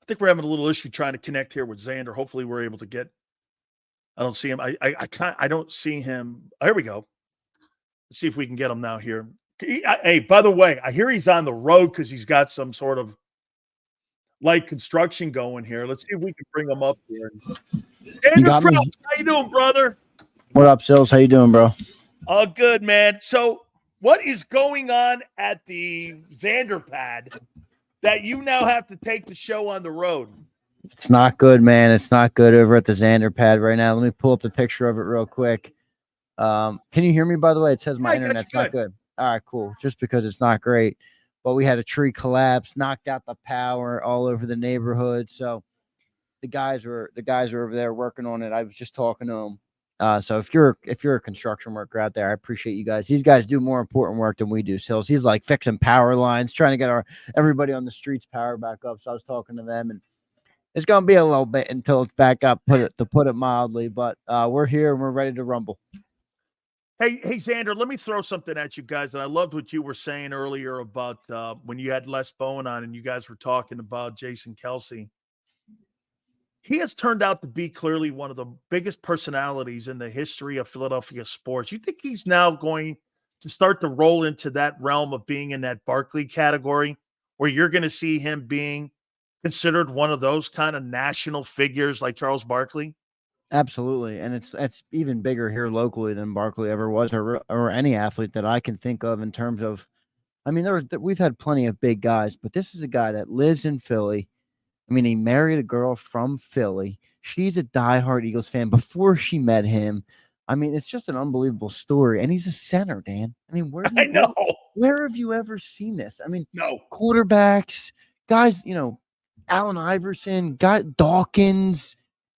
think we're having a little issue trying to connect here with Zander. Hopefully, we're able to get. I don't see him. I don't see him. Here we go. Let's see if we can get him now here. Hey, by the way, I hear he's on the road because he's got some sort of light construction going here. Let's see if we can bring him up here. Zander Krause, how you doing, brother? What up, Sills? How you doing, bro? All good, man. So what is going on at the Zander pad that you now have to take the show on the road? It's not good, man. It's not good over at the Zander pad right now. Let me pull up the picture of it real quick. Can you hear me, by the way? It says my internet's not good. All right, cool. Just because it's not great. But we had a tree collapse, knocked out the power all over the neighborhood. So the guys are over there working on it. I was just talking to them. So if you're a construction worker out there, I appreciate you guys. These guys do more important work than we do. Sills. He's like fixing power lines, trying to get everybody on the streets power back up. So I was talking to them, and it's gonna be a little bit until it's back up, to put it mildly. But we're here and we're ready to rumble. Hey, Zander, let me throw something at you guys. And I loved what you were saying earlier about when you had Les Bowen on and you guys were talking about Jason Kelce. He has turned out to be clearly one of the biggest personalities in the history of Philadelphia sports. You think he's now going to start to roll into that realm of being in that Barkley category where you're going to see him being considered one of those kind of national figures like Charles Barkley? Absolutely, and it's even bigger here locally than Barkley ever was, or any athlete that I can think of in terms of. I mean, we've had plenty of big guys, but this is a guy that lives in Philly. I mean, he married a girl from Philly. She's a diehard Eagles fan before she met him. I mean, it's just an unbelievable story, and he's a center, Dan. I mean, where have you ever seen this? I mean, no quarterbacks, guys, Allen Iverson, Dawkins.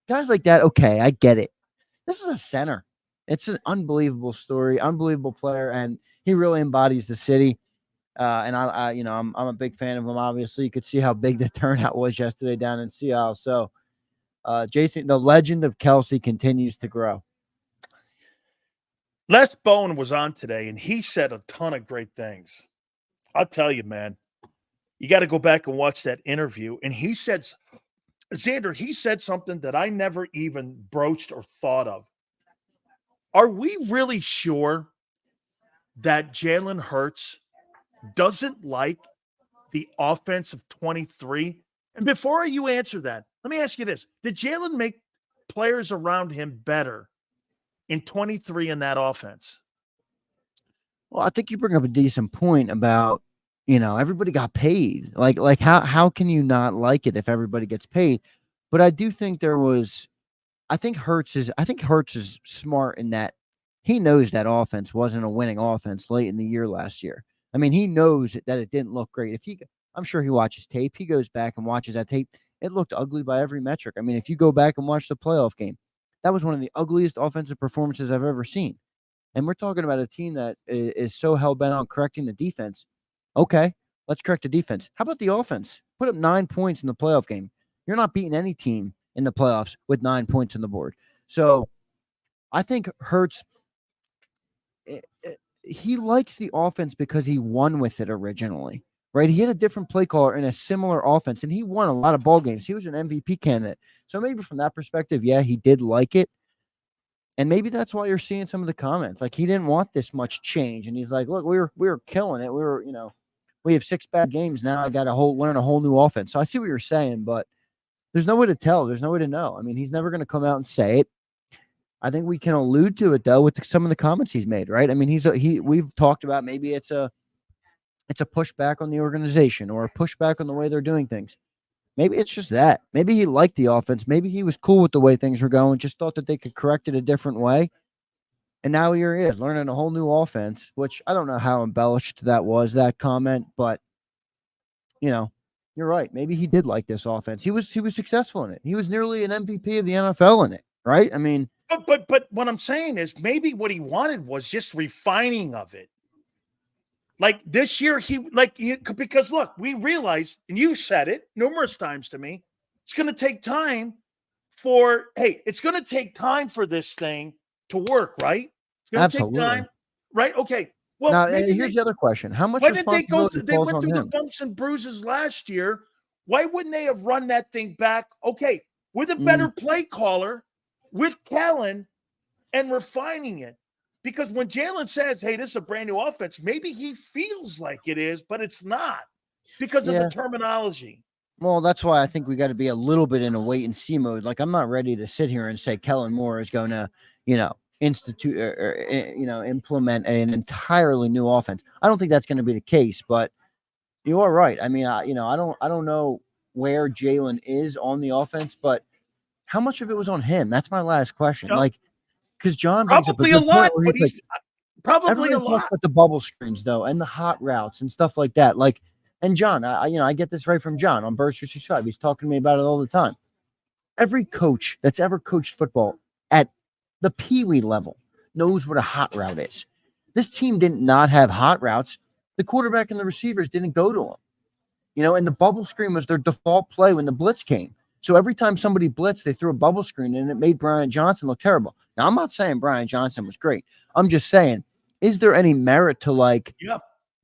Guys like that, okay, I get it. This is a center. It's an unbelievable story, unbelievable player, and he really embodies the city. And I'm a big fan of him. Obviously, you could see how big the turnout was yesterday down in Seattle. So, Jason, the legend of Kelce continues to grow. Les Bowen was on today, and he said a ton of great things. I'll tell you, man, you got to go back and watch that interview. And he said. Zander, he said something that I never even broached or thought of. Are we really sure that Jalen Hurts doesn't like the offense of 23? And before you answer that, let me ask you this. Did Jalen make players around him better in 23 in that offense? Well, I think you bring up a decent point about everybody got paid. Like how can you not like it if everybody gets paid? But I do think I think Hurts is smart in that he knows that offense wasn't a winning offense late in the year last year. I mean, he knows that it didn't look great. I'm sure he watches tape. He goes back and watches that tape. It looked ugly by every metric. I mean, if you go back and watch the playoff game, that was one of the ugliest offensive performances I've ever seen. And we're talking about a team that is so hell-bent on correcting the defense. Okay, let's correct the defense. How about the offense? Put up 9 points in the playoff game. You're not beating any team in the playoffs with 9 points on the board. So I think Hurts, he likes the offense because he won with it originally, right? He had a different play caller in a similar offense, and he won a lot of ball games. He was an MVP candidate. So maybe from that perspective, yeah, he did like it. And maybe that's why you're seeing some of the comments. Like, he didn't want this much change. And he's like, look, we were killing it. We have 6 bad games now. I got to learn a whole new offense. So I see what you're saying, but there's no way to tell. There's no way to know. I mean, he's never going to come out and say it. I think we can allude to it though with some of the comments he's made, right? I mean, we've talked about maybe it's a pushback on the organization or a pushback on the way they're doing things. Maybe it's just that. Maybe he liked the offense. Maybe he was cool with the way things were going, just thought that they could correct it a different way. And now here he is learning a whole new offense, which I don't know how embellished that comment, but you're right. Maybe he did like this offense. He was successful in it. He was nearly an MVP of the NFL in it, right? I mean, but what I'm saying is maybe what he wanted was just refining of it. Like this year, because look, we realized, and you said it numerous times to me, it's going to take time for this thing to work, right? It's going to take time, right? Okay. Well, now, here's the other question: how much responsibility falls on him? The bumps and bruises last year Why wouldn't they have run that thing back? Okay, with a better play caller, with Kellen, and refining it. Because when Jalen says, hey, this is a brand new offense, maybe he feels like it is, but it's not because of the terminology. Well, that's why I think we got to be a little bit in a wait and see mode. Like, I'm not ready to sit here and say Kellen Moore is going to, institute or implement an entirely new offense. I don't think that's going to be the case, but you are right. I mean, I don't know where Jalen is on the offense, but how much of it was on him? That's my last question. Like, because John brings up a Probably a good point lot, where but he's like, he's probably a everybody talks lot. about the bubble screens though, and the hot routes and stuff like that. Like, and John, I get this right from John on Birds 365. He's talking to me about it all the time. Every coach that's ever coached football at the peewee level knows what a hot route is. This team did not have hot routes. The quarterback and the receivers didn't go to them. And the bubble screen was their default play when the blitz came. So every time somebody blitzed, they threw a bubble screen and it made Brian Johnson look terrible. Now, I'm not saying Brian Johnson was great. I'm just saying, is there any merit to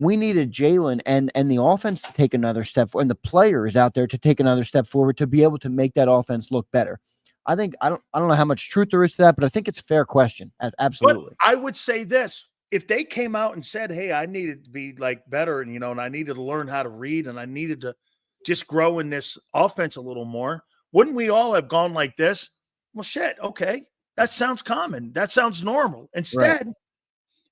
we needed Jalen and the offense to take another step and the players out there to take another step forward to be able to make that offense look better? I think I don't know how much truth there is to that, but I think it's a fair question. Absolutely. But I would say this. If they came out and said, hey, I needed to be better and I needed to learn how to read and I needed to just grow in this offense a little more, wouldn't we all have gone like this? Well, shit, okay. That sounds common. That sounds normal. Instead,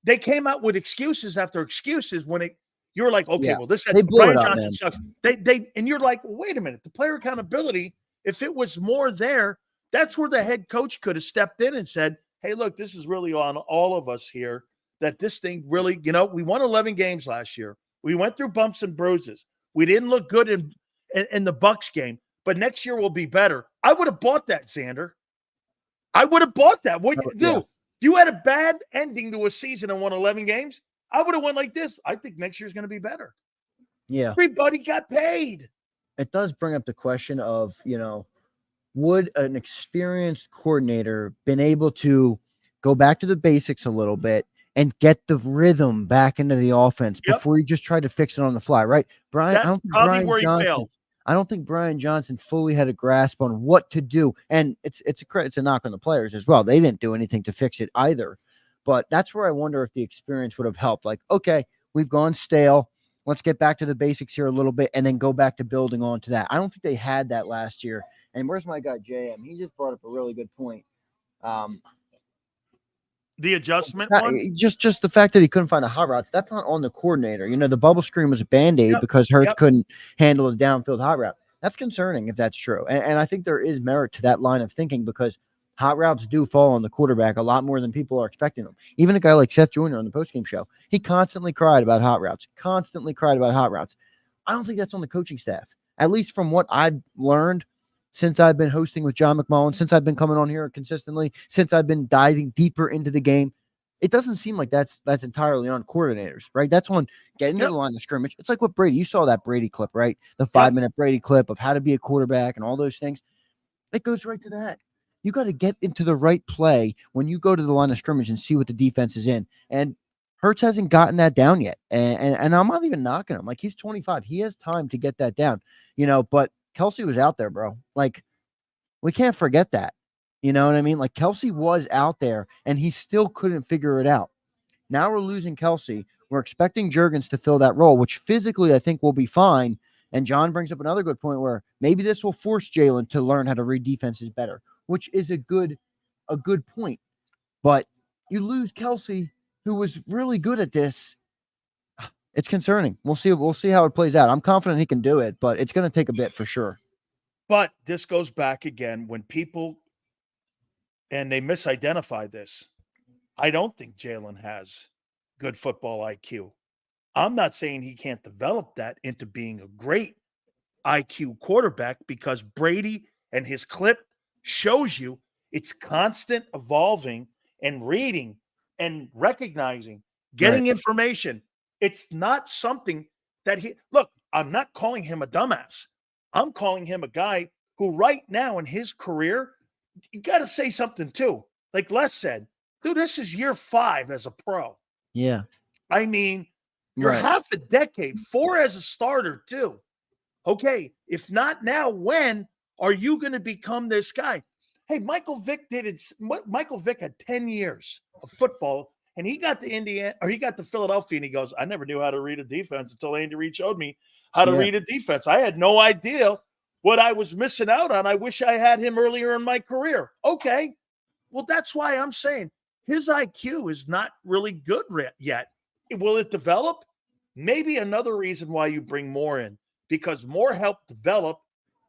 they came out with excuses after excuses when you're like, okay, well, this Brian Johnson sucks. And you're like, well, wait a minute. The player accountability, if it was more there, that's where the head coach could have stepped in and said, hey, look, this is really on all of us here, that this thing really, we won 11 games last year. We went through bumps and bruises. We didn't look good in the Bucks game, but next year will be better. I would have bought that, Zander. I would have bought that. What you do? You had a bad ending to a season and won 11 games. I would have went like this. I think next year's going to be better. Yeah. Everybody got paid. It does bring up the question of, would an experienced coordinator been able to go back to the basics a little bit and get the rhythm back into the offense before you just try to fix it on the fly, right? Brian, that's probably where he failed. I don't think Brian Johnson fully had a grasp on what to do. And it's a knock on the players as well. They didn't do anything to fix it either. But that's where I wonder if the experience would have helped. Like, okay, we've gone stale. Let's get back to the basics here a little bit and then go back to building on to that. I don't think they had that last year. And where's my guy, JM? He just brought up a really good point. The adjustment one? Just the fact that he couldn't find a hot route, that's not on the coordinator. The bubble screen was a Band-Aid because Hurts couldn't handle a downfield hot route. That's concerning if that's true. And I think there is merit to that line of thinking because hot routes do fall on the quarterback a lot more than people are expecting them. Even a guy like Seth Jr. on the postgame show, he constantly cried about hot routes. I don't think that's on the coaching staff, at least from what I've learned since I've been hosting with John McMullen, since I've been coming on here consistently, since I've been diving deeper into the game. It doesn't seem like that's entirely on coordinators, right? That's on getting to the line of scrimmage. It's like what Brady, you saw that Brady clip, right? The 5-minute Brady clip of how to be a quarterback and all those things. It goes right to that. You got to get into the right play when you go to the line of scrimmage and see what the defense is in. And Hurts hasn't gotten that down yet. And I'm not even knocking him. Like, he's 25. He has time to get that down, but Kelsey was out there, bro. Like, we can't forget that. You know what I mean? Like, Kelsey was out there, and he still couldn't figure it out. Now we're losing Kelsey. We're expecting Juergens to fill that role, which physically I think will be fine. And John brings up another good point where maybe this will force Jalen to learn how to read defenses better, which is a good point. But you lose Kelsey, who was really good at this. It's concerning. We'll see how it plays out. I'm confident he can do it, but it's going to take a bit for sure. But this goes back again when people, and they misidentify this. I don't think Jalen has good football IQ. I'm not saying he can't develop that into being a great IQ quarterback because Brady and his clip shows you it's constant evolving and reading and recognizing, getting information. It's not something that I'm not calling him a dumbass. I'm calling him a guy who right now in his career, you got to say something too. Like Les said, dude, this is year 5 as a pro. Yeah. I mean, you're half a decade, 4 as a starter too. Okay, if not now, when are you going to become this guy? Hey, Michael Vick did it. Michael Vick had 10 years of football, and he got to Indiana, or he got to Philadelphia, and he goes, I never knew how to read a defense until Andy Reid showed me how to Yeah. read a defense. I had no idea what I was missing out on. I wish I had him earlier in my career. Okay. Well, that's why I'm saying his IQ is not really good yet. Will it develop? Maybe another reason why you bring Moore in, because Moore helped develop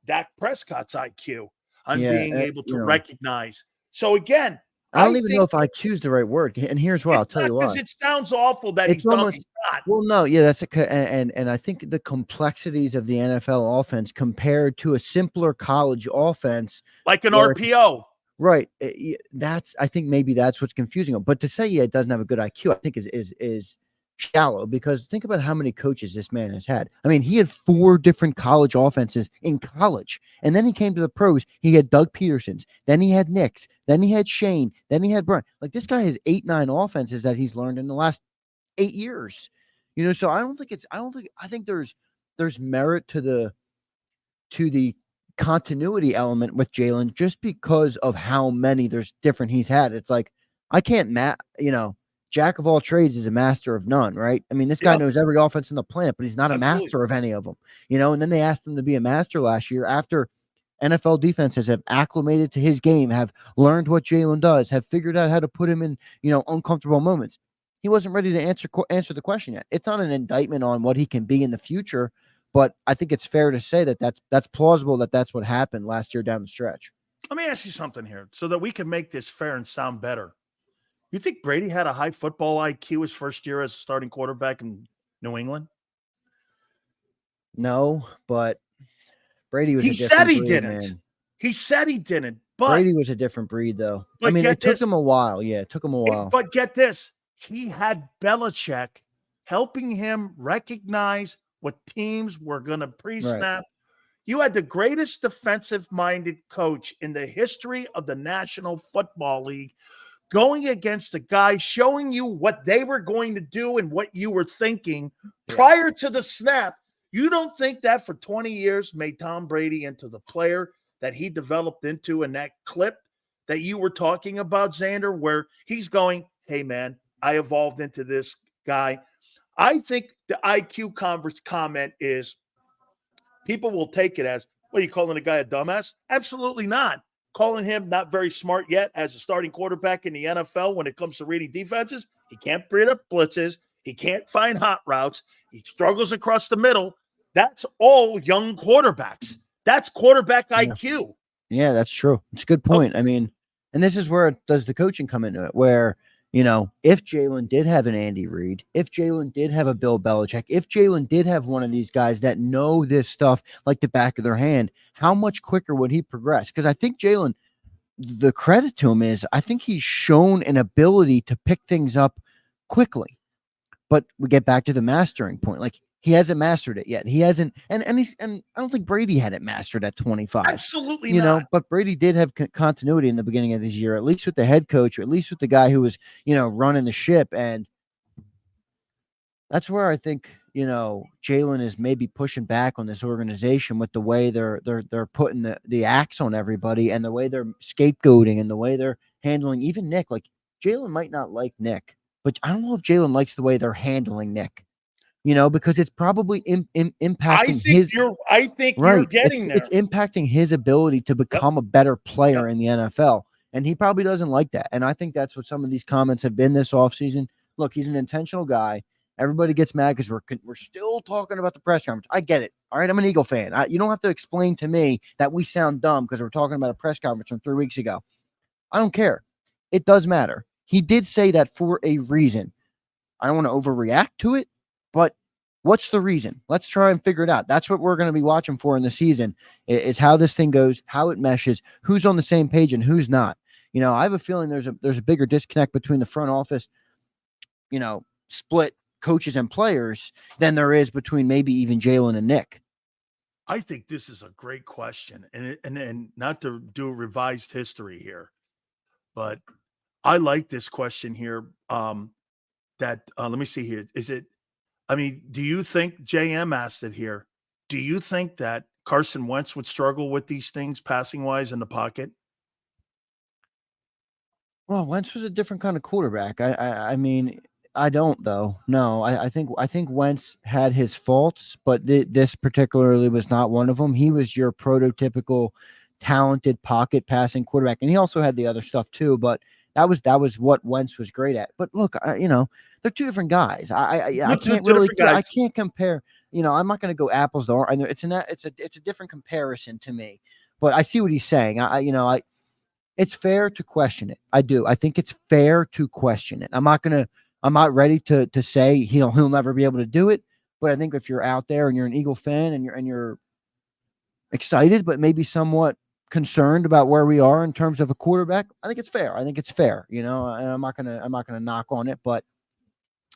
Dak Prescott's IQ on Yeah, being able to you know, recognize. So again, I don't I even know think if IQ is the right word, and here's why. I'll it's tell not, you because why. it sounds awful that he's It's dumb. almost He's not. well, no, yeah, that's and I think the complexities of the NFL offense compared to a simpler college offense Like an where it's RPO. right. That's I think maybe that's what's confusing him. But to say it doesn't have a good IQ, I think is shallow, because think about how many coaches this man has had. I mean, he had 4 different college offenses in college, and then he came to the pros. He had Doug Peterson's, then he had Nick's, then he had Shane, then he had Brian. Like, this guy has 8, 9 offenses that he's learned in the last 8 years. So I think there's merit to the continuity element with Jalen, just because of how many there's different he's had. It's like, I can't jack of all trades is a master of none, right? I mean, this guy Yep, knows every offense on the planet, but he's not a absolutely. master of any of them. And then they asked him to be a master last year after NFL defenses have acclimated to his game, have learned what Jalen does, have figured out how to put him in, uncomfortable moments. He wasn't ready to answer the question yet. It's not an indictment on what he can be in the future, but I think it's fair to say that that's plausible, that that's what happened last year down the stretch. Let me ask you something here so that we can make this fair and sound better. You think Brady had a high football IQ his first year as a starting quarterback in New England? No, but Brady was He a said different he breed, didn't. man. He said he didn't. But Brady was a different breed, though. I but mean, it get took this. him a while. Yeah, it took him a while. But get this. He had Belichick helping him recognize what teams were going to Right. pre-snap. You had the greatest defensive-minded coach in the history of the National Football League going against a guy showing you what they were going to do and what you were thinking prior to the snap. You don't think that for 20 years made Tom Brady into the player that he developed into in that clip that you were talking about, Zander, where he's going, hey, man, I evolved into this guy. I think the IQ comment is people will take it as, what, are you calling a guy a dumbass? Absolutely not. Calling him not very smart yet as a starting quarterback in the NFL when it comes to reading defenses. He can't read up blitzes. He can't find hot routes. He struggles across the middle. That's all young quarterbacks. That's quarterback Yeah. IQ. Yeah, that's true. It's a good point. I mean, and this is where does the coaching come into it, where, if Jalen did have an Andy Reid, if Jalen did have a Bill Belichick, if Jalen did have one of these guys that know this stuff like the back of their hand, how much quicker would he progress? Because I think Jalen, the credit to him is, I think he's shown an ability to pick things up quickly. But we get back to the mastering point. Like, he hasn't mastered it yet. He hasn't, and I don't think Brady had it mastered at 25. Absolutely not. But Brady did have continuity in the beginning of this year, at least with the head coach, or at least with the guy who was, running the ship. And that's where I think, Jalen is maybe pushing back on this organization with the way they're putting the axe on everybody, and the way they're scapegoating, and the way they're handling even Nick. Like, Jalen might not like Nick, but I don't know if Jalen likes the way they're handling Nick. Because it's probably impacting his. I think you're Right. getting It's there. impacting his ability to become a better player in the NFL. And he probably doesn't like that. And I think that's what some of these comments have been this offseason. Look, he's an intentional guy. Everybody gets mad because we're still talking about the press conference. I get it. All right. I'm an Eagle fan. You don't have to explain to me that we sound dumb because we're talking about a press conference from 3 weeks ago. I don't care. It does matter. He did say that for a reason. I don't want to overreact to it, but what's the reason? Let's try and figure it out. That's what we're going to be watching for in the season, is how this thing goes, how it meshes, who's on the same page and who's not. I have a feeling there's a bigger disconnect between the front office, split coaches and players than there is between maybe even Jalen and Nick. I think this is a great question, and not to do revised history here, but I like this question here. Let me see here. Is it? I mean, do you think JM asked it here? do you think that Carson Wentz would struggle with these things passing wise in the pocket? Well, Wentz was a different kind of quarterback. I mean, I don't though. No, I think Wentz had his faults, but this particularly was not one of them. He was your prototypical talented pocket passing quarterback, and he also had the other stuff too. But that was what Wentz was great at. But look, they're two different guys. I can't Two really different guys. I can't compare. I'm not going to go apples to oranges. It's a different comparison to me. But I see what he's saying. It's fair to question it. I do. I think it's fair to question it. I'm not ready to say he'll never be able to do it. But I think if you're out there and you're an Eagle fan and you're excited, but maybe somewhat concerned about where we are in terms of a quarterback, I think it's fair. I think it's fair. And I'm not gonna knock on it, but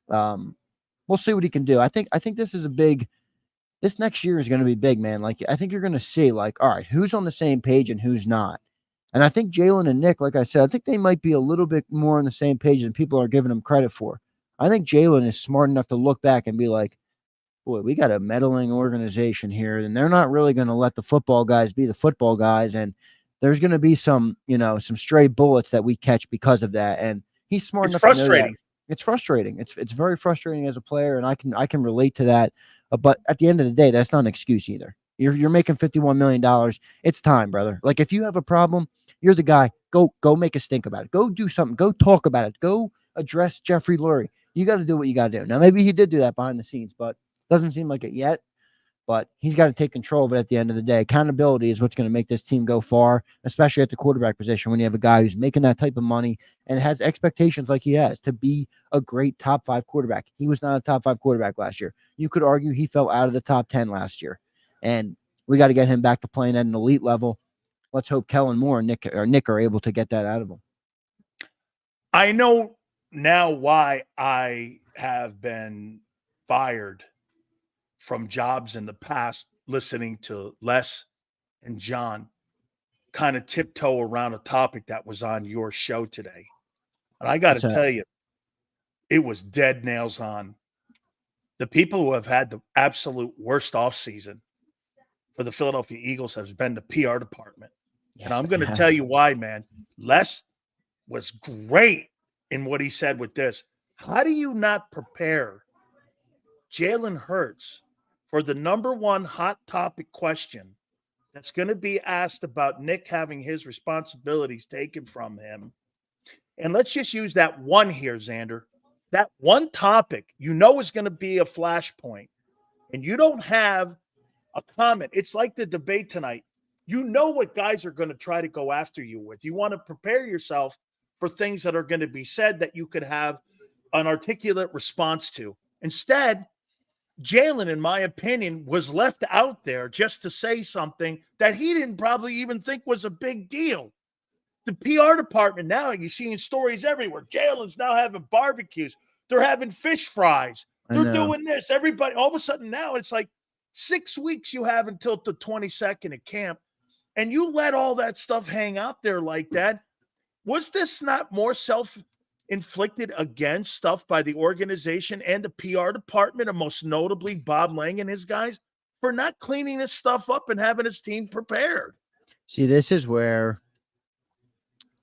we'll see what he can do. I think this next year is going to be big, man. Like, I think you're going to see, like, all right, who's on the same page and who's not. And I think Jalen and Nick, like I said, I think they might be a little bit more on the same page than people are giving them credit for. I think Jalen is smart enough to look back and be like, boy, we got a meddling organization here, and they're not really going to let the football guys be the football guys. And there's going to be some stray bullets that we catch because of that. And he's smart enough to know that. It's frustrating. It's very frustrating as a player, and I can relate to that. But at the end of the day, that's not an excuse either. You're making $51 million. It's time, brother. Like, if you have a problem, you're the guy. Go make a stink about it. Go do something. Go talk about it. Go address Jeffrey Lurie. You got to do what you got to do. Now, maybe he did do that behind the scenes, but doesn't seem like it yet. But he's got to take control of it at the end of the day. Accountability is what's going to make this team go far, especially at the quarterback position when you have a guy who's making that type of money and has expectations like he has to be a great top 5 quarterback. He was not a top 5 quarterback last year. You could argue he fell out of the top 10 last year. And we got to get him back to playing at an elite level. Let's hope Kellen Moore and Nick are able to get that out of him. I know now why I have been fired from jobs in the past, listening to Les and John kind of tiptoe around a topic that was on your show today. And I got to tell you, it was dead nails on. The people who have had the absolute worst offseason for the Philadelphia Eagles has been the PR department. Yes, and I'm going to tell you why, man. Les was great in what he said with this. How do you not prepare Jalen Hurts for the number one hot topic question that's going to be asked about Nick having his responsibilities taken from him? And let's just use that one here, Zander. That one topic is going to be a flashpoint, and you don't have a comment. It's like the debate tonight. You know what guys are going to try to go after you with. You want to prepare yourself for things that are going to be said that you could have an articulate response to. Instead, Jalen, in my opinion, was left out there just to say something that he didn't probably even think was a big deal. The PR department now, you're seeing stories everywhere. Jalen's now having barbecues. They're having fish fries. They're doing this. Everybody, all of a sudden now, it's like 6 weeks you have until the 22nd at camp, and you let all that stuff hang out there like that. Was this not more self-inflicted again stuff by the organization and the PR department, and most notably Bob Lang and his guys, for not cleaning this stuff up and having his team prepared? See, this is where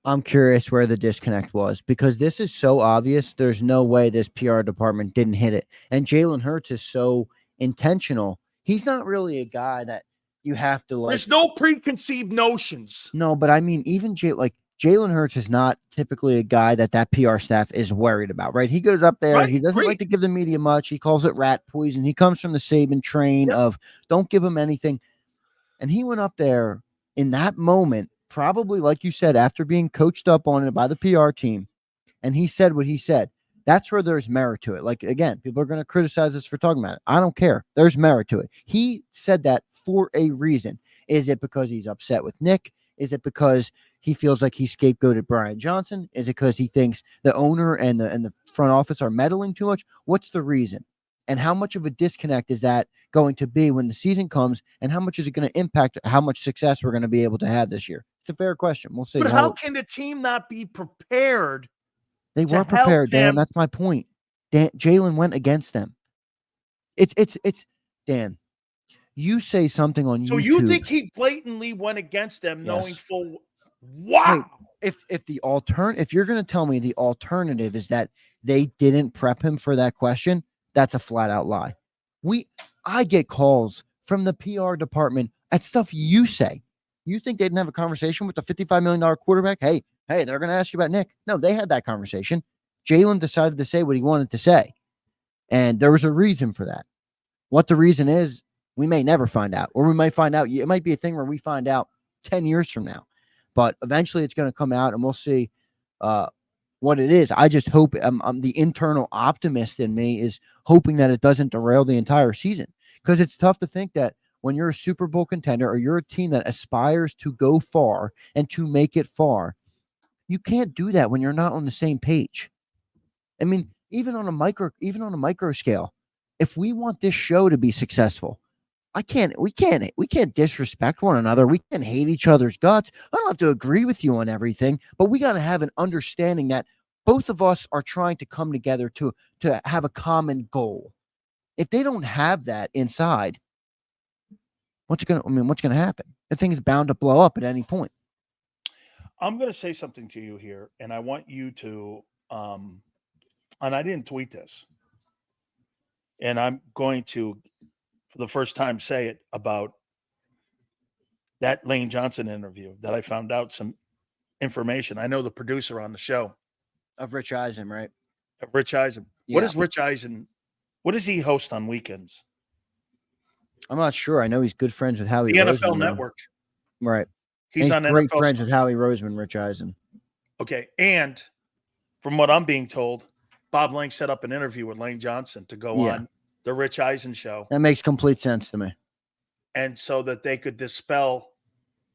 I'm curious where the disconnect was, because this is so obvious. There's no way this PR department didn't hit it. And Jalen Hurts is so intentional. He's not really a guy that you have to like. There's no preconceived notions. No, but I mean, even Jalen Hurts is not typically a guy that PR staff is worried about, right? He goes up there. Right, he doesn't like to give the media much. He calls it rat poison. He comes from the Saban train of don't give him anything. And he went up there in that moment, probably, like you said, after being coached up on it by the PR team. And he said what he said. That's where there's merit to it. Like, again, people are going to criticize us for talking about it. I don't care. There's merit to it. He said that for a reason. Is it because he's upset with Nick? Is it because he feels like he scapegoated Brian Johnson? Is it because he thinks the owner and the front office are meddling too much? What's the reason? And how much of a disconnect is that going to be when the season comes? And how much is it going to impact how much success we're going to be able to have this year? It's a fair question. We'll see. But how can the team not be prepared? They were prepared, Dan. That's my point. Jalen went against them. It's Dan. You say something on So YouTube. you think he blatantly went against them, knowing Yes. full? Wow. Wait, if you're going to tell me the alternative is that they didn't prep him for that question, that's a flat out lie. I get calls from the PR department at stuff you say. You think they didn't have a conversation with the $55 million quarterback? Hey, they're going to ask you about Nick. No, they had that conversation. Jalen decided to say what he wanted to say. And there was a reason for that. What the reason is, we may never find out, or we might find out. It might be a thing where we find out 10 years from now, but eventually it's going to come out and we'll see what it is. I just hope I'm the internal optimist in me is hoping that it doesn't derail the entire season, because it's tough to think that when you're a Super Bowl contender or you're a team that aspires to go far and to make it far, you can't do that when you're not on the same page. I mean, even on a micro scale, if we want this show to be successful, we can't disrespect one another. We can't hate each other's guts. I don't have to agree with you on everything, but we got to have an understanding that both of us are trying to come together to have a common goal. If they don't have that inside, what's going to happen? The thing is bound to blow up at any point. I'm going to say something to you here, and I want you to, and I didn't tweet this, and I'm going to, for the first time, say it about that Lane Johnson interview that I found out some information. I know the producer on the show. Of Rich Eisen, right? Of Rich Eisen. Yeah. What is Rich Eisen? What does he host on weekends? I'm not sure. I know he's good friends with Howie The Roseman, NFL Network. Right. He's on great NFL friends with Howie Roseman, Rich Eisen. Okay. And from what I'm being told, Bob Lang set up an interview with Lane Johnson to go on the Rich Eisen show. That makes complete sense to me. And so that they could dispel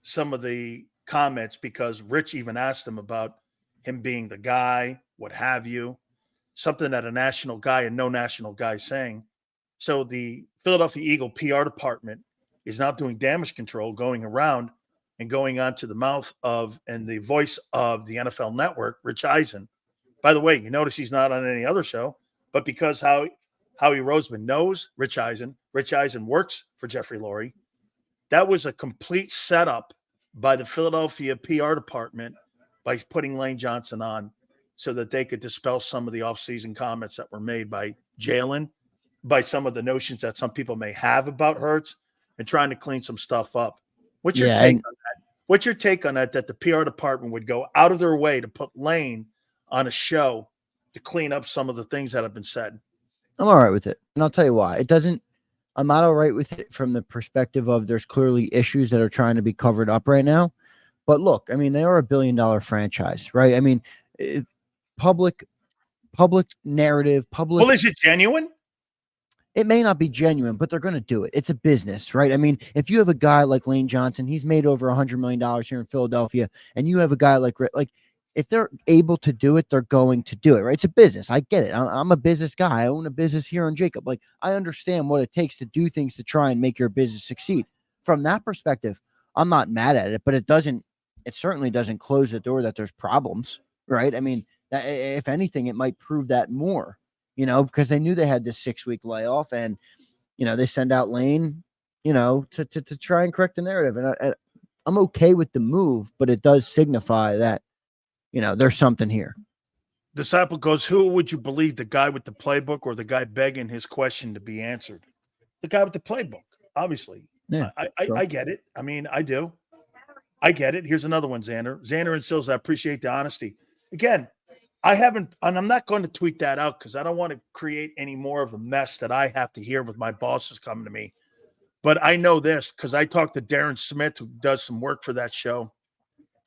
some of the comments, because Rich even asked him about him being the guy, what have you, something that a national guy and no national guy saying. So the Philadelphia Eagle PR department is now doing damage control, going around and going onto the mouth of and the voice of the NFL Network, Rich Eisen. By the way, you notice he's not on any other show, but because Howie Roseman knows Rich Eisen works for Jeffrey Lurie. That was a complete setup by the Philadelphia PR department by putting Lane Johnson on so that they could dispel some of the offseason comments that were made by Jalen, by some of the notions that some people may have about Hurts, and trying to clean some stuff up. What's your take on that? What's your take on that the PR department would go out of their way to put Lane on a show to clean up some of the things that have been said? I'm all right with it. And I'll tell you why. I'm not all right with it from the perspective of there's clearly issues that are trying to be covered up right now. But look, I mean, they are $1 billion franchise, right? I mean, public narrative, public. Well, is it genuine? It may not be genuine, but they're going to do it. It's a business, right? I mean, if you have a guy like Lane Johnson, he's made over $100 million here in Philadelphia, and you have a guy like if they're able to do it, they're going to do it, right? It's a business. I get it. I'm a business guy. I own a business here on JAKIB. Like, I understand what it takes to do things to try and make your business succeed. From that perspective, I'm not mad at it, but it certainly doesn't close the door that there's problems, right? I mean, if anything, it might prove that more, because they knew they had this 6-week layoff, and, they send out Lane, to try and correct the narrative. And I'm okay with the move, but it does signify that, there's something here. Disciple goes, who would you believe, the guy with the playbook or the guy begging his question to be answered? The guy with the playbook, obviously. Yeah, I get it. I mean, I do. I get it. Here's another one, Zander. Zander and Sills, I appreciate the honesty. Again, and I'm not going to tweet that out because I don't want to create any more of a mess that I have to hear with my bosses coming to me. But I know this because I talked to Darren Smith, who does some work for that show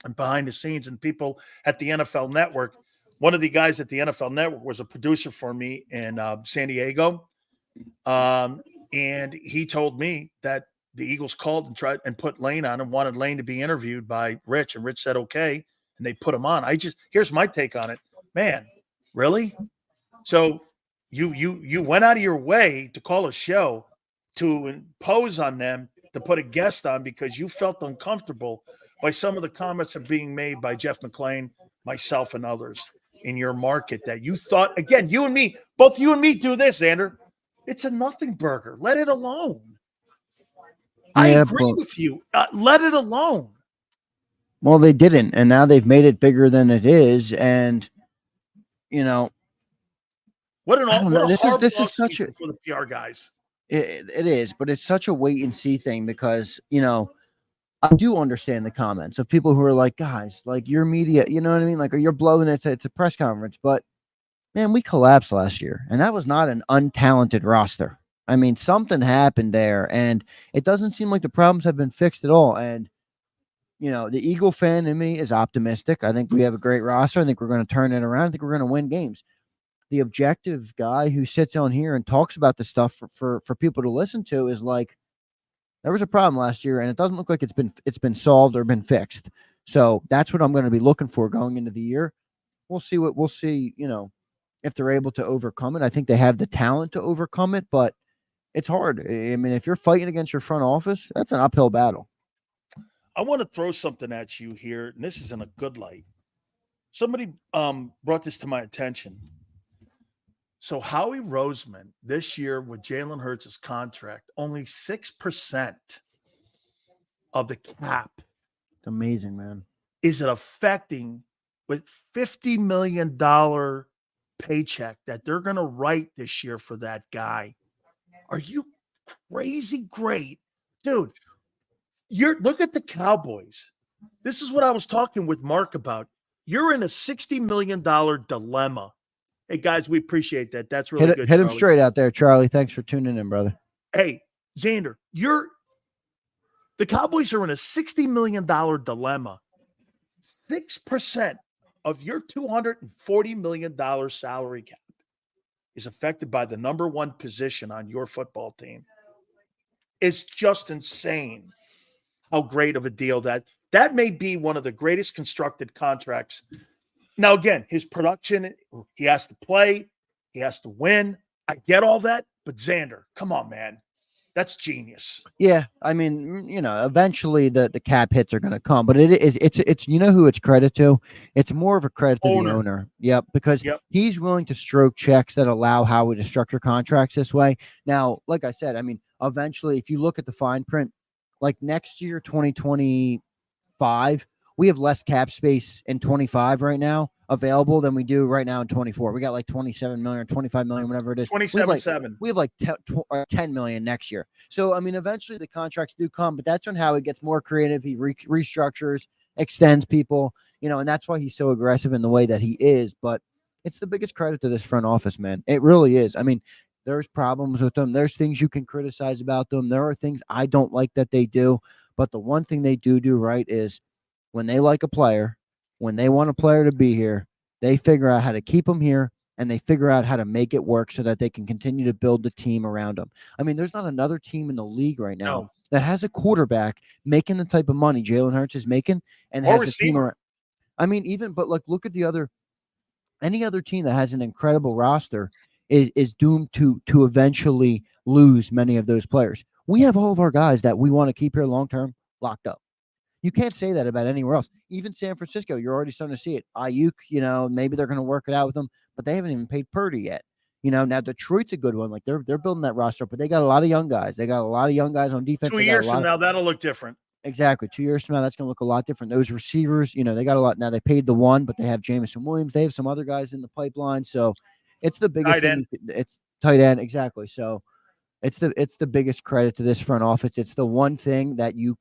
and behind the scenes, and people at the NFL Network. One of the guys at the NFL Network was a producer for me in San Diego. And he told me that the Eagles called and tried and put Lane on and wanted Lane to be interviewed by Rich, and Rich said, okay. And they put him on. Here's my take on it, man. Really? So you went out of your way to call a show to impose on them to put a guest on because you felt uncomfortable by some of the comments that are being made by Jeff McClain, myself, and others in your market that you thought, again, both you and me do this, Xander. It's a nothing burger. Let it alone. I Yeah, agree but with you. Let it alone. well, they didn't, and now they've made it bigger than it is, and you know, I don't What know. a horrible This is such a offseason for the PR guys. it is, but it's such a wait and see thing because I do understand the comments of people who are like, guys, like your media, you know what I mean? Like, or you're blowing it. It's a press conference, but man, we collapsed last year, and that was not an untalented roster. I mean, something happened there, and it doesn't seem like the problems have been fixed at all. And the Eagle fan in me is optimistic. I think we have a great roster. I think we're going to turn it around. I think we're going to win games. The objective guy who sits on here and talks about the stuff for people to listen to is like, there was a problem last year, and it doesn't look like it's been solved or been fixed. So that's what I'm going to be looking for going into the year. We'll see. If they're able to overcome it. I think they have the talent to overcome it, but it's hard. I mean, if you're fighting against your front office, that's an uphill battle. I want to throw something at you here, and this is in a good light. Somebody brought this to my attention. So Howie Roseman this year with Jalen Hurts' contract, only 6% of the cap It's amazing, man. is it affecting with $50 million paycheck that they're going to write this year for that guy. Are you crazy great? Dude, look at the Cowboys. This is what I was talking with Mark about. You're in a $60 million dilemma. Hey, guys, we appreciate that. That's really good. Hit him straight out there, Charlie. Thanks for tuning in, brother. Hey, Zander, the Cowboys are in a $60 million dilemma. 6% of your $240 million salary cap is affected by the number one position on your football team. It's just insane how great of a deal that may be one of the greatest constructed contracts. Now, again, his production, he has to play, he has to win. I get all that, but Zander, come on, man. That's genius. Yeah, I mean, eventually the cap hits are going to come, but it's who it's credit to. It's more of a credit to the owner. Yep, because he's willing to stroke checks that allow Howie to structure contracts this way. Now, like I said, I mean, eventually, if you look at the fine print, like next year, 2025, we have less cap space in 25 right now available than we do right now in 24. We got like 27 million or 25 million, whatever it is. 27.7. We have like 10 million next year. So, I mean, eventually the contracts do come, but that's when Howie gets more creative. He restructures, extends people, and that's why he's so aggressive in the way that he is. But it's the biggest credit to this front office, man. It really is. I mean, there's problems with them. There's things you can criticize about them. There are things I don't like that they do. But the one thing they do right is when they like a player, when they want a player to be here, they figure out how to keep them here, and they figure out how to make it work so that they can continue to build the team around them. I mean, there's not another team in the league right now that has a quarterback making the type of money Jalen Hurts is making and has a team around. I mean, but look at any other team that has an incredible roster is doomed to eventually lose many of those players. We have all of our guys that we want to keep here long term locked up. You can't say that about anywhere else. Even San Francisco, you're already starting to see it. Ayuk, maybe they're going to work it out with them, but they haven't even paid Purdy yet. Now Detroit's a good one. Like they're building that roster, but they got a lot of young guys. They got a lot of young guys on defense. 2 years from now, that'll look different. Exactly. 2 years from now, that's going to look a lot different. Those receivers, they got a lot. Now they paid the one, but they have Jameson Williams. They have some other guys in the pipeline. So it's the biggest thing. It's tight end. Exactly. So it's the biggest credit to this front office. It's the one thing that you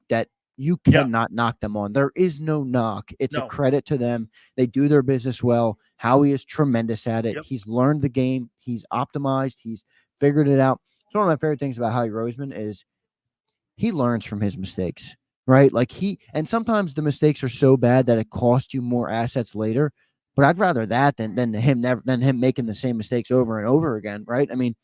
cannot knock them on. There is no knock. It's a credit to them. They do their business well. Howie is tremendous at it. Yep. He's learned the game. He's optimized. He's figured it out. So one of my favorite things about Howie Roseman is he learns from his mistakes, right? Like and sometimes the mistakes are so bad that it costs you more assets later. But I'd rather that than him making the same mistakes over and over again, right? I mean,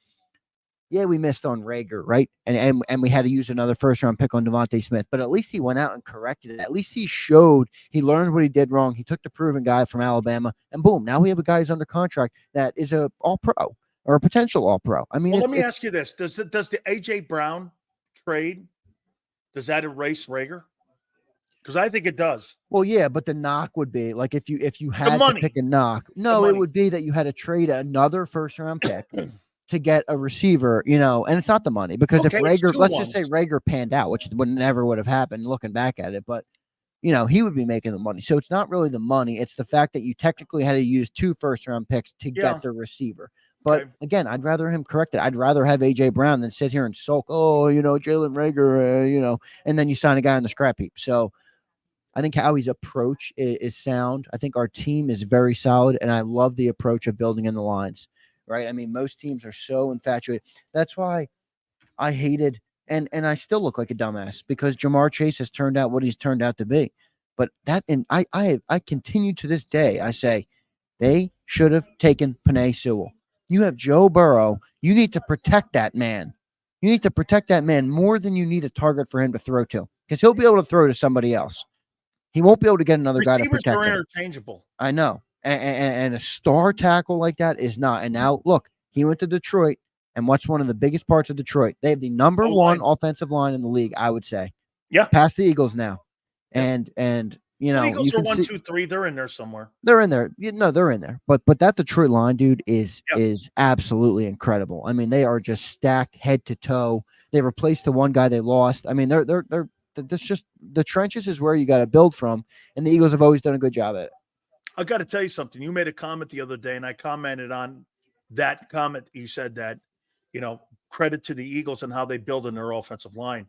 yeah, we missed on Rager, right? And we had to use another first-round pick on Devontae Smith. But at least he went out and corrected it. At least he showed he learned what he did wrong. He took the proven guy from Alabama, and boom, now we have a guy who's under contract that is a all-pro or a potential all-pro. I mean, let me ask you this: Does the A.J. Brown trade, does that erase Rager? Because I think it does. Well, yeah, but the knock would be like if you had to pick a knock. No, it would be that you had to trade another first-round pick. to get a receiver, and it's not the money because if Okay, it's Rager, two let's just say ones. Rager panned out, which would have happened looking back at it, but he would be making the money. So it's not really the money. It's the fact that you technically had to use 2 first-round picks to Yeah. get the receiver. But Okay. again, I'd rather him correct it. I'd rather have A.J. Brown than sit here and sulk, Jalen Rager, and then you sign a guy on the scrap heap. So I think Howie's approach is sound. I think our team is very solid, and I love the approach of building in the lines, right? I mean, most teams are so infatuated. That's why I hated and I still look like a dumbass because Jamar Chase has turned out what he's turned out to be. But I continue to this day. I say they should have taken Penei Sewell. You have Joe Burrow. You need to protect that man. You need to protect that man more than you need a target for him to throw to because he'll be able to throw to somebody else. He won't be able to get another guy to Receivers protect are him. interchangeable. I know. And a star tackle like that is not. And now, look, he went to Detroit. And what's one of the biggest parts of Detroit? They have the number one offensive line in the league, I would say. Yeah. Past the Eagles now. Yeah. And The Eagles you are can 1, see 2, 3. They're in there somewhere. they're in there. They're in there. But that Detroit line, dude, is absolutely incredible. I mean, they are just stacked head to toe. They replaced the one guy they lost. I mean, that's just the trenches is where you got to build from, and the Eagles have always done a good job at it. I got to tell you something. You made a comment the other day, and I commented on that comment. You said that, credit to the Eagles and how they build in their offensive line.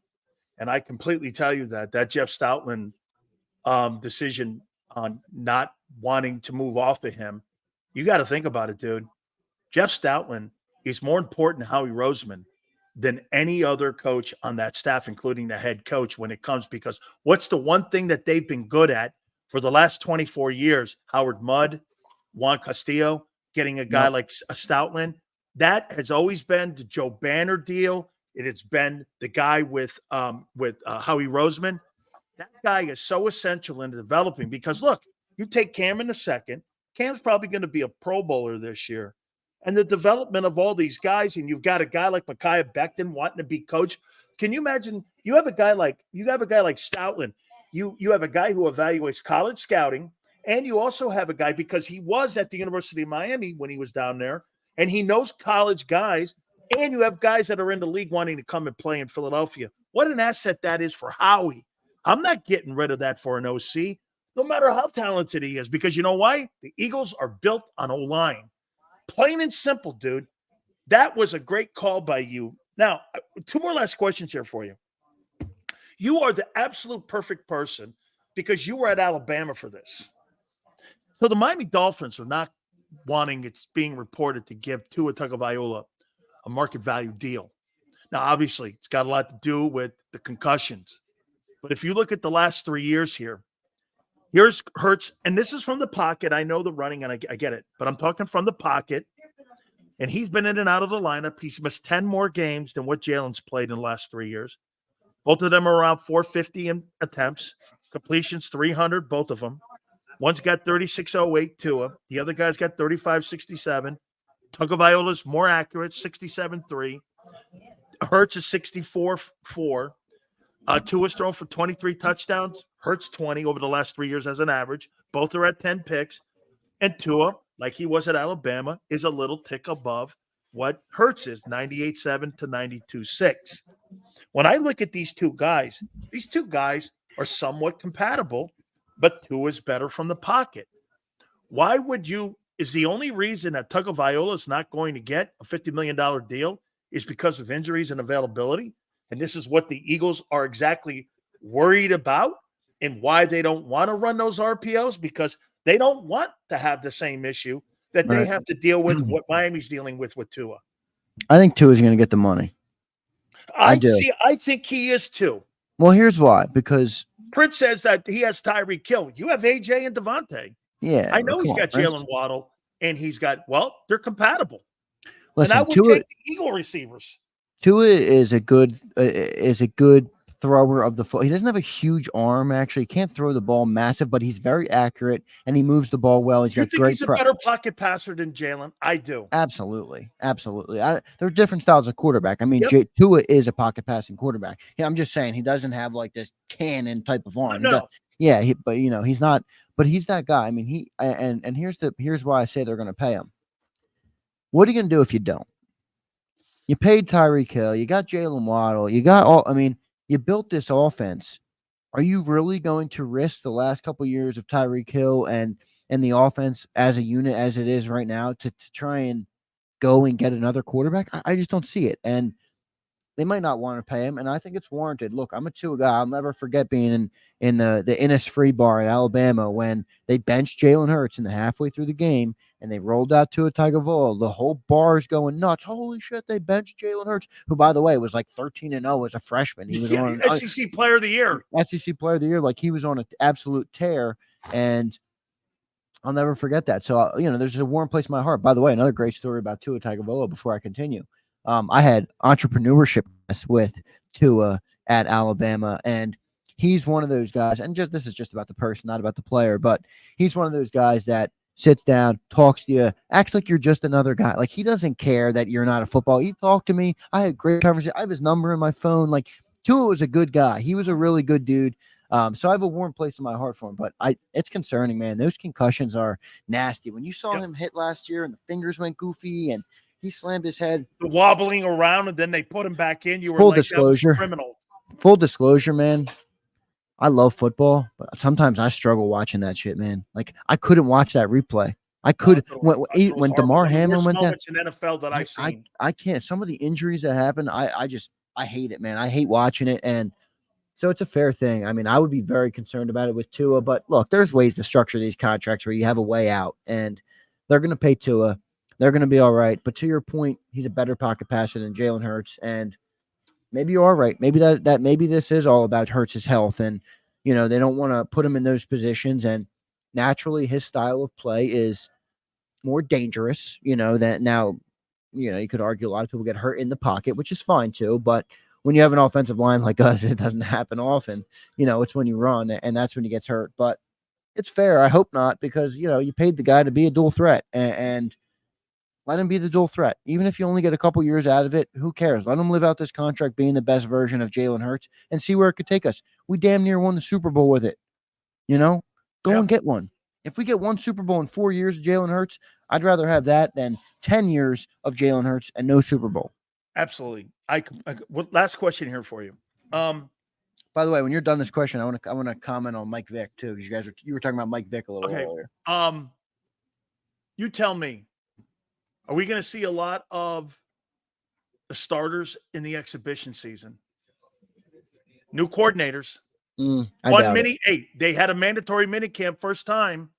And I completely tell you that Jeff Stoutland decision on not wanting to move off of him, you got to think about it, dude. Jeff Stoutland is more important to Howie Roseman than any other coach on that staff, including the head coach when it comes, because what's the one thing that they've been good at for the last 24 years? Howard Mudd, Juan Castillo, getting a guy like Stoutland. That has always been the Joe Banner deal. It has been the guy with Howie Roseman. That guy is so essential in developing because, look, you take Cam in the second. Cam's probably going to be a Pro Bowler this year. And the development of all these guys, and you've got a guy like Micaiah Becton wanting to be coach. Can you imagine? You have a guy like Stoutland. You have a guy who evaluates college scouting, and you also have a guy because he was at the University of Miami when he was down there, and he knows college guys. And you have guys that are in the league wanting to come and play in Philadelphia. What an asset that is for Howie. I'm not getting rid of that for an OC, no matter how talented he is, because you know why? The Eagles are built on O-line. Plain and simple, dude. That was a great call by you. Now, 2 more last questions here for you. You are the absolute perfect person because you were at Alabama for this. So the Miami Dolphins are not wanting, it's being reported, to give Tua Tagovailoa a market value deal. Now, obviously, it's got a lot to do with the concussions. But if you look at the last 3 years here, here's Hurts, and this is from the pocket. I know the running, and I get it, but I'm talking from the pocket. And he's been in and out of the lineup. He's missed 10 more games than what Jalen's played in the last 3 years. Both of them are around 450 in attempts. Completions, 300, both of them. One's got 36.08 Tua. The other guy's got 35.67. Tagovailoa's more accurate, 67.3. Hurts is 64.4. Tua's thrown for 23 touchdowns. Hurts 20 over the last 3 years as an average. Both are at 10 picks. And Tua, like he was at Alabama, is a little tick above what Hurts is, 98.7 to 92.6. When I look at these two guys are somewhat compatible, but Tua is better from the pocket. Why would you – is the only reason that Tagovailoa is not going to get a $50 million deal is because of injuries and availability? And this is what the Eagles are exactly worried about and why they don't want to run those RPOs, because they don't want to have the same issue that they have to deal with what Miami's dealing with Tua. I think Tua is going to get the money. I do. I think he is too. Well, here's why. Because Prince says that he has Tyreek Hill. You have AJ and Devontae. Yeah. I know he's got Jalen Waddle, and he's got, they're compatible. Listen, and I would take the Eagle receivers. Tua is a good thrower of the foot. He doesn't have a huge arm, actually. He can't throw the ball massive, but he's very accurate, and he moves the ball well. He's got great. He's a better pocket passer than Jalen? I do. Absolutely. They're different styles of quarterback. I mean, Tua is a pocket passing quarterback. Yeah, I'm just saying he doesn't have like this cannon type of arm. No. But he's not. But he's that guy. I mean, here's why I say they're going to pay him. What are you going to do if you don't? You paid Tyreek Hill. You got Jalen Waddle. You got all. I mean, you built this offense. Are you really going to risk the last couple years of Tyreek Hill and the offense as a unit as it is right now to try and go and get another quarterback? I just don't see it. And they might not want to pay him, and I think it's warranted. Look, I'm a Tua guy. I'll never forget being in the Innisfree bar at Alabama when they benched Jalen Hurts in the halfway through the game, and they rolled out Tua Tagovailoa. The whole bar is going nuts. Holy shit! They benched Jalen Hurts, who, by the way, was like 13-0 as a freshman. He was on SEC Player of the Year. SEC Player of the Year, like he was on an absolute tear, and I'll never forget that. So there's a warm place in my heart. By the way, another great story about Tua Tagovailoa before I continue. I had entrepreneurship with Tua at Alabama, and he's one of those guys. And this is just about the person, not about the player, but he's one of those guys that sits down, talks to you, acts like you're just another guy. Like he doesn't care that you're not a football. He talked to me. I had great conversation. I have his number in my phone. Like Tua was a good guy. He was a really good dude. So I have a warm place in my heart for him, but it's concerning, man. Those concussions are nasty. When you saw him hit last year and the fingers went goofy and he slammed his head, wobbling around, and then they put him back in. You were full like, disclosure, criminal. Full disclosure, man. I love football, but sometimes I struggle watching that shit, man. Like I couldn't watch that replay. I could when Damar Hamlin went down. It's an NFL that I've seen. I can't. Some of the injuries that happen, I hate it, man. I hate watching it, and so it's a fair thing. I mean, I would be very concerned about it with Tua, but look, there's ways to structure these contracts where you have a way out, and they're going to pay Tua. They're going to be all right. But to your point, he's a better pocket passer than Jalen Hurts, and maybe you are right. Maybe maybe this is all about Hurts' health, and they don't want to put him in those positions, and naturally his style of play is more dangerous. That now, you could argue a lot of people get hurt in the pocket, which is fine too, but when you have an offensive line like us, it doesn't happen often. It's when you run, and that's when he gets hurt. But it's fair. I hope not, because, you paid the guy to be a dual threat, and let him be the dual threat. Even if you only get a couple years out of it, who cares? Let him live out this contract being the best version of Jalen Hurts and see where it could take us. We damn near won the Super Bowl with it. Go and get one. If we get one Super Bowl in 4 years of Jalen Hurts, I'd rather have that than 10 years of Jalen Hurts and no Super Bowl. Absolutely. Last question here for you. By the way, when you're done this question, I want to comment on Mike Vick too, because you were talking about Mike Vick a little earlier. You tell me, are we going to see a lot of the starters in the exhibition season? New coordinators. They had a mandatory minicamp first time.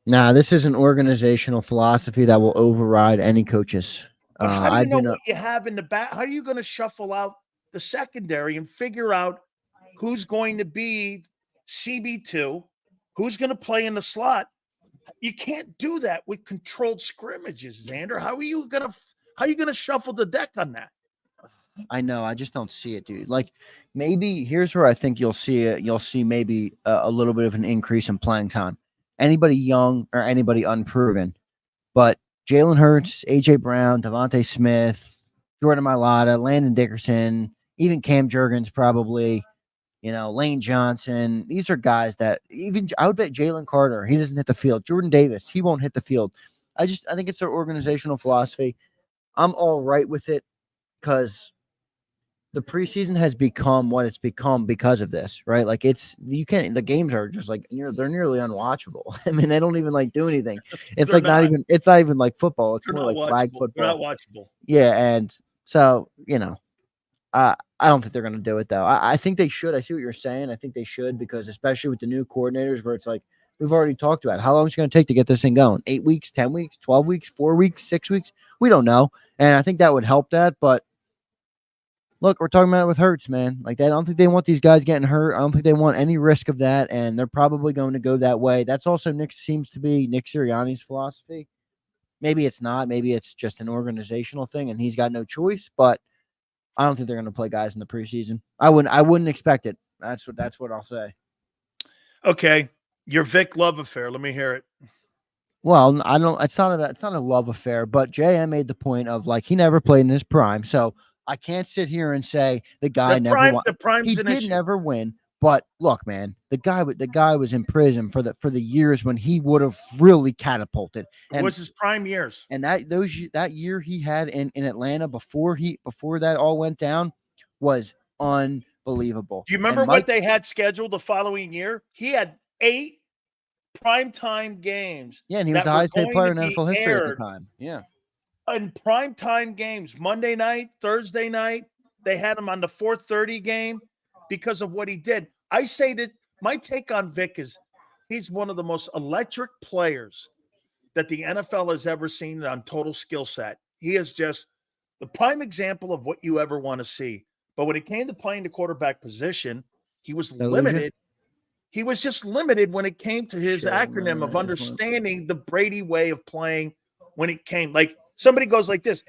Nah, this is an organizational philosophy that will override any coaches. But how do you know what you have in the back? How are you going to shuffle out the secondary and figure out who's going to be CB2, who's going to play in the slot? You can't do that with controlled scrimmages, Zander. How are you going to shuffle the deck on that? I know. I just don't see it, dude. Like, maybe here's where I think you'll see it. You'll see maybe a little bit of an increase in playing time. Anybody young or anybody unproven, but Jalen Hurts, AJ Brown, Devontae Smith, Jordan Mailata, Landon Dickerson, even Cam Jurgens probably, Lane Johnson. These are guys that I would bet Jalen Carter, he doesn't hit the field. Jordan Davis, he won't hit the field. I think it's their organizational philosophy. I'm all right with it because the preseason has become what it's become because of this, right? Like the games are just like they're nearly unwatchable. I mean, they don't even do anything. It's it's not even like football. It's more like flag football. They're not watchable. Yeah. And so, I don't think they're going to do it though. I think they should. I see what you're saying. I think they should, because especially with the new coordinators where it's like, we've already talked about how long it's going to take to get this thing going. 8 weeks, 10 weeks, 12 weeks, 4 weeks, 6 weeks. We don't know. And I think that would help that. But look, we're talking about it with Hurts, man. Like, I don't think they want these guys getting hurt. I don't think they want any risk of that, and they're probably going to go that way. That's also seems to be Nick Sirianni's philosophy. Maybe it's not. Maybe it's just an organizational thing, and he's got no choice. But I don't think they're going to play guys in the preseason. I wouldn't expect it. That's what I'll say. Okay, your Vic love affair. Let me hear it. Well, I don't. It's not a love affair. But JM made the point of he never played in his prime, so I can't sit here and say the guy never won. The prime's he did never win, But look, man, the guy was in prison for the years when he would have really catapulted. It was his prime years. And that year he had in Atlanta before that all went down was unbelievable. Do you remember what they had scheduled the following year? He had 8 primetime games. Yeah, and he was the highest paid player in NFL history at the time. Yeah. In primetime games, Monday night, Thursday night, they had him on the 4:30 game because of what he did. I say that my take on Vic is he's one of the most electric players that the NFL has ever seen on total skill set. He is just the prime example of what you ever want to see. But when it came to playing the quarterback position, he was limited. He was just limited when it came to his acronym of understanding the Brady way of playing when it came. Like somebody goes like this.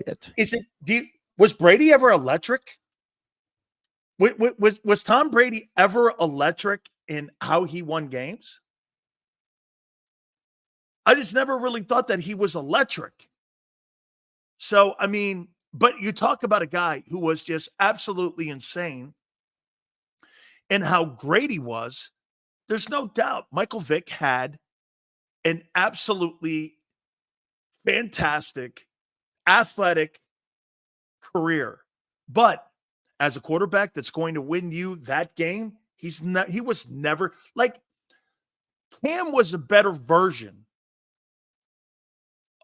Was Brady ever electric? Was Tom Brady ever electric in how he won games? I just never really thought that he was electric. So, I mean, but you talk about a guy who was just absolutely insane and how great he was. There's no doubt Michael Vick had an absolutely fantastic, athletic career. But as a quarterback that's going to win you that game, he was never like Cam was a better version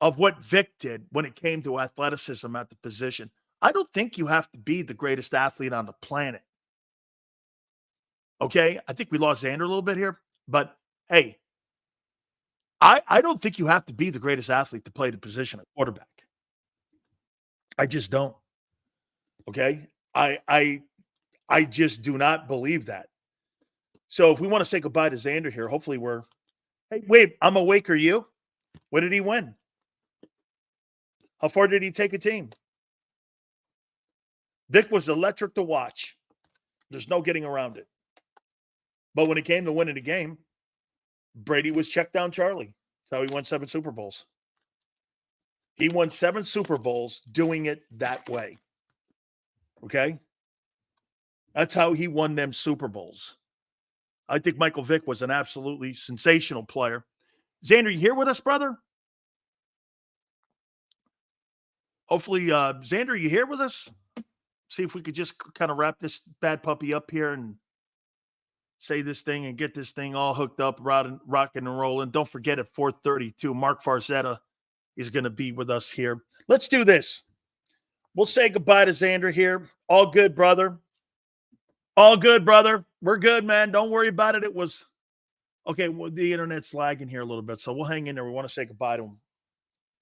of what Vic did when it came to athleticism at the position. I don't think you have to be the greatest athlete on the planet. Okay, I think we lost Zander a little bit here, but hey, I don't think you have to be the greatest athlete to play the position of quarterback. I just don't. Okay, I just do not believe that. So if we want to say goodbye to Zander here, hopefully hey, wait, I'm awake. Are you? What did he win? How far did he take a team? Vic was electric to watch. There's no getting around it. But when it came to winning the game, Brady was check down Charlie. That's how he won 7 Super Bowls. He won 7 Super Bowls doing it that way. Okay? That's how he won them Super Bowls. I think Michael Vick was an absolutely sensational player. Zander, you here with us, brother? Hopefully, Zander, you here with us? See if we could just kind of wrap this bad puppy up here and say this thing and get this thing all hooked up, rocking and rolling. Don't forget at 4:32, Mark Farzetta is going to be with us here. Let's do this. We'll say goodbye to Zander here. All good, brother. All good, brother. We're good, man. Don't worry about it. It was okay. Well, the internet's lagging here a little bit, so we'll hang in there. We want to say goodbye to him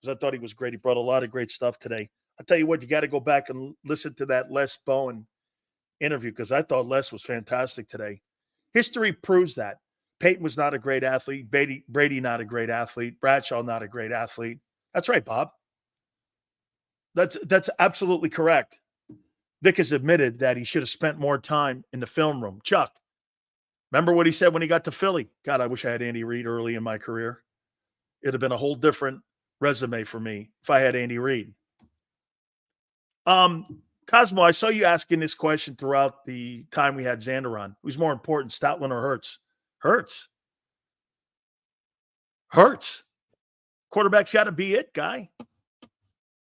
because I thought he was great. He brought a lot of great stuff today. I'll tell you what, you got to go back and listen to that Les Bowen interview because I thought Les was fantastic today. History proves that. Peyton was not a great athlete. Brady not a great athlete. Bradshaw not a great athlete. That's right, Bob. That's absolutely correct. Vic has admitted that he should have spent more time in the film room. Chuck, remember what he said when he got to Philly? God, I wish I had Andy Reid early in my career. It'd have been a whole different resume for me if I had Andy Reid. Cosmo, I saw you asking this question throughout the time we had Zander on. Who's more important, Stoutland or Hurts? Hurts. Quarterback's got to be it, guy.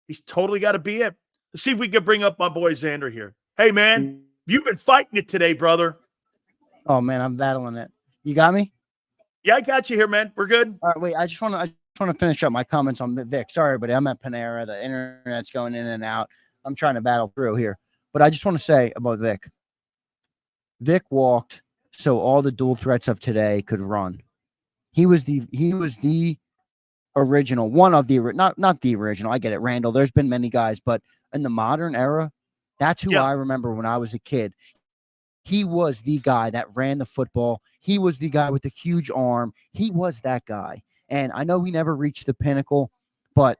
He's totally got to be it. Let's see if we can bring up my boy Zander here. Hey, man, you've been fighting it today, brother. Oh, man, I'm battling it. You got me? Yeah, I got you here, man. We're good. All right, wait, I just want to finish up my comments on Vic. Sorry, everybody. I'm at Panera. The internet's going in and out. I'm trying to battle through here. But I just want to say about Vic. Vic walked so all the dual threats of today could run. He was the original, one of the not the original. I get it, Randall. There's been many guys, but in the modern era, that's who I remember when I was a kid. He was the guy that ran the football. He was the guy with the huge arm. He was that guy. And I know he never reached the pinnacle, but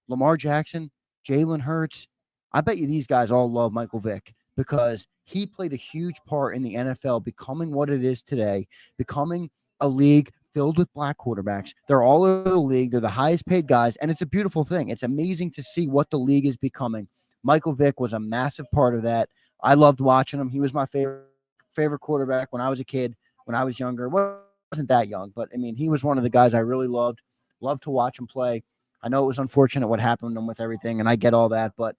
Lamar Jackson, Jalen Hurts, I bet you these guys all love Michael Vick because he played a huge part in the NFL becoming what it is today, becoming a league filled with black quarterbacks. They're all over the league. They're the highest paid guys, and it's a beautiful thing. It's amazing to see what the league is becoming. Michael Vick was a massive part of that. I loved watching him. He was my favorite favorite quarterback when I was a kid, when I was younger. Wasn't that young, but I mean, he was one of the guys I really loved to watch him play. I know it was unfortunate what happened to him with everything, and I get all that, but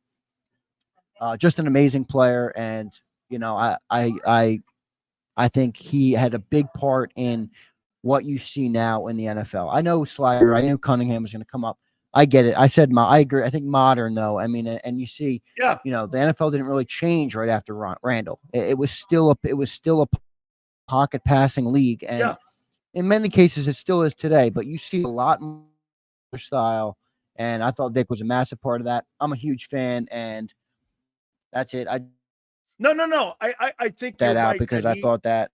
just an amazing player. And, you know, I think he had a big part in what you see now in the NFL. I know Slider, I knew Cunningham was going to come up. I get it. I agree. I think modern though. I mean, and you see, Yeah. you know, the NFL didn't really change right after Randall. It was still a pocket passing league, and in many cases it still is today. But you see a lot more style, and I thought Vic was a massive part of that. I'm a huge fan, and that's it. No. I think that you're out right because that I thought that.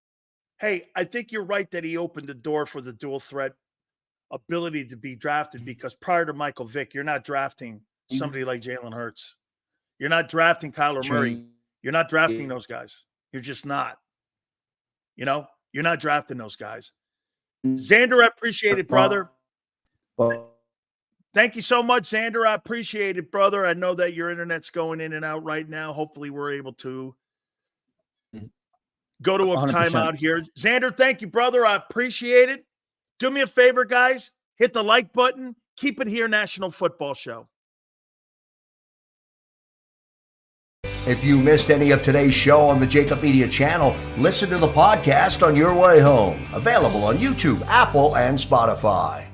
Hey, I think you're right that he opened the door for the dual threat ability to be drafted, because prior to Michael Vick, you're not drafting somebody like Jalen Hurts. You're not drafting Kyler Murray. You're not drafting those guys. You're just not. You know, you're not drafting those guys. Zander, I appreciate it, brother. Thank you so much, Zander. I appreciate it, brother. I know that your internet's going in and out right now. Hopefully we're able to go to a 100%. timeout here. Zander, thank you, brother. I appreciate it. Do me a favor, guys. Hit the like button. Keep it here, National Football Show. If you missed any of today's show on the JAKIB Media channel, listen to the podcast on your way home. Available on YouTube, Apple, and Spotify.